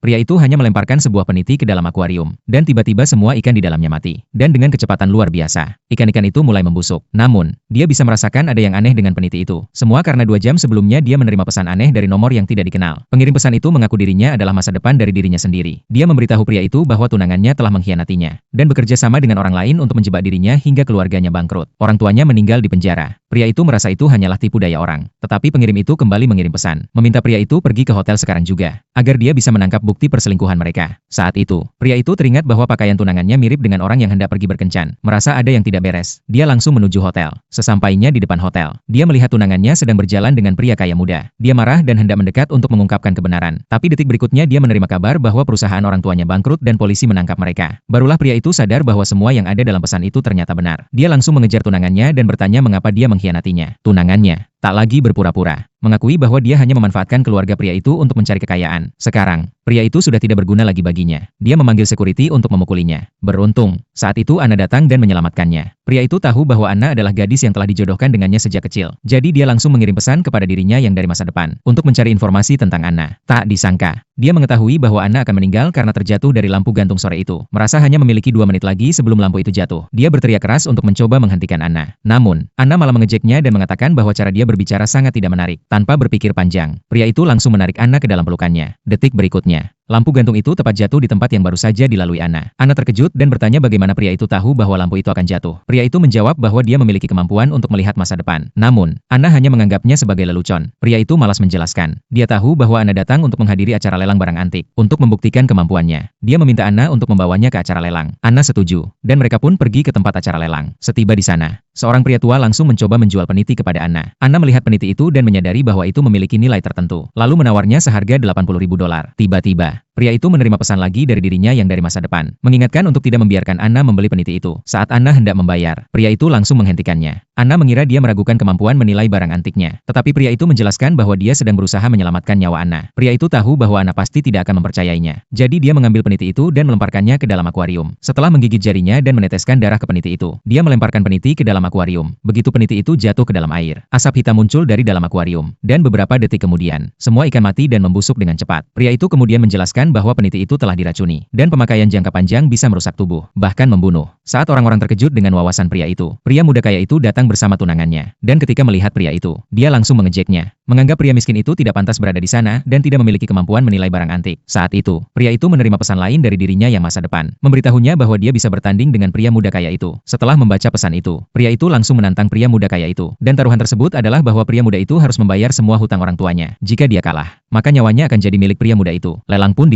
Pria itu hanya melemparkan sebuah peniti ke dalam akuarium, dan tiba-tiba semua ikan di dalamnya mati. Dan dengan kecepatan luar biasa, ikan-ikan itu mulai membusuk. Namun, dia bisa merasakan ada yang aneh dengan peniti itu. Semua karena 2 jam sebelumnya dia menerima pesan aneh dari nomor yang tidak dikenal. Pengirim pesan itu mengaku dirinya adalah masa depan dari dirinya sendiri. Dia memberitahu pria itu bahwa tunangannya telah mengkhianatinya, dan bekerja sama dengan orang lain untuk menjebak dirinya hingga keluarganya bangkrut. Orang tuanya meninggal di penjara. Pria itu merasa itu hanyalah tipu daya orang. Tetapi pengirim itu kembali mengirim pesan, meminta pria itu pergi ke hotel sekarang juga, agar dia bisa menangkap bukti perselingkuhan mereka. Saat itu, pria itu teringat bahwa pakaian tunangannya mirip dengan orang yang hendak pergi berkencan. Merasa ada yang tidak beres, dia langsung menuju hotel. Sesampainya di depan hotel, dia melihat tunangannya sedang berjalan dengan pria kaya muda. Dia marah dan hendak mendekat untuk mengungkapkan kebenaran. Tapi detik berikutnya dia menerima kabar bahwa perusahaan orang tuanya bangkrut dan polisi menangkap mereka. Barulah pria itu sadar bahwa semua yang ada dalam pesan itu ternyata benar. Dia langsung mengejar tunangannya dan bertanya mengapa dia mengkhianatinya. Tunangannya tak lagi berpura-pura, mengakui bahwa dia hanya memanfaatkan keluarga pria itu untuk mencari kekayaan. Sekarang, pria itu sudah tidak berguna lagi baginya. Dia memanggil security untuk memukulinya. Beruntung, saat itu Anna datang dan menyelamatkannya. Pria itu tahu bahwa Anna adalah gadis yang telah dijodohkan dengannya sejak kecil. Jadi dia langsung mengirim pesan kepada dirinya yang dari masa depan, untuk mencari informasi tentang Anna. Tak disangka, dia mengetahui bahwa Anna akan meninggal karena terjatuh dari lampu gantung sore itu. Merasa hanya memiliki 2 menit lagi sebelum lampu itu jatuh. Dia berteriak keras untuk mencoba menghentikan Anna. Namun, Anna malah mengejeknya dan mengatakan bahwa cara dia berbicara sangat tidak menarik. Tanpa berpikir panjang, pria itu langsung menarik Anna ke dalam pelukannya. Detik berikutnya, lampu gantung itu tepat jatuh di tempat yang baru saja dilalui Anna. Anna terkejut dan bertanya bagaimana pria itu tahu bahwa lampu itu akan jatuh. Pria itu menjawab bahwa dia memiliki kemampuan untuk melihat masa depan. Namun, Anna hanya menganggapnya sebagai lelucon. Pria itu malas menjelaskan. Dia tahu bahwa Anna datang untuk menghadiri acara lelang barang antik. Untuk membuktikan kemampuannya, dia meminta Anna untuk membawanya ke acara lelang. Anna setuju, dan mereka pun pergi ke tempat acara lelang. Setiba di sana, seorang pria tua langsung mencoba menjual peniti kepada Anna. Anna melihat peniti itu dan menyadari bahwa itu memiliki nilai tertentu, lalu menawarnya seharga $80.000. Tiba-tiba, pria itu menerima pesan lagi dari dirinya yang dari masa depan, mengingatkan untuk tidak membiarkan Anna membeli peniti itu. Saat Anna hendak membayar, pria itu langsung menghentikannya. Anna mengira dia meragukan kemampuan menilai barang antiknya, tetapi pria itu menjelaskan bahwa dia sedang berusaha menyelamatkan nyawa Anna. Pria itu tahu bahwa Anna pasti tidak akan mempercayainya. Jadi dia mengambil peniti itu dan melemparkannya ke dalam akuarium. Setelah menggigit jarinya dan meneteskan darah ke peniti itu, dia melemparkan peniti ke dalam akuarium. Begitu peniti itu jatuh ke dalam air, asap hitam muncul dari dalam akuarium, dan beberapa detik kemudian, semua ikan mati dan membusuk dengan cepat. Pria itu kemudian menjelaskan bahwa peniti itu telah diracuni, dan pemakaian jangka panjang bisa merusak tubuh, bahkan membunuh. Saat orang-orang terkejut dengan wawasan pria itu, pria muda kaya itu datang bersama tunangannya, dan ketika melihat pria itu, dia langsung mengejeknya, menganggap pria miskin itu tidak pantas berada di sana dan tidak memiliki kemampuan menilai barang antik. Saat itu, pria itu menerima pesan lain dari dirinya yang masa depan, memberitahunya bahwa dia bisa bertanding dengan pria muda kaya itu. Setelah membaca pesan itu, pria itu langsung menantang pria muda kaya itu, dan taruhan tersebut adalah bahwa pria muda itu harus membayar semua hutang orang tuanya. Jika dia kalah, maka nyawanya akan jadi milik pria muda itu. Lelang pun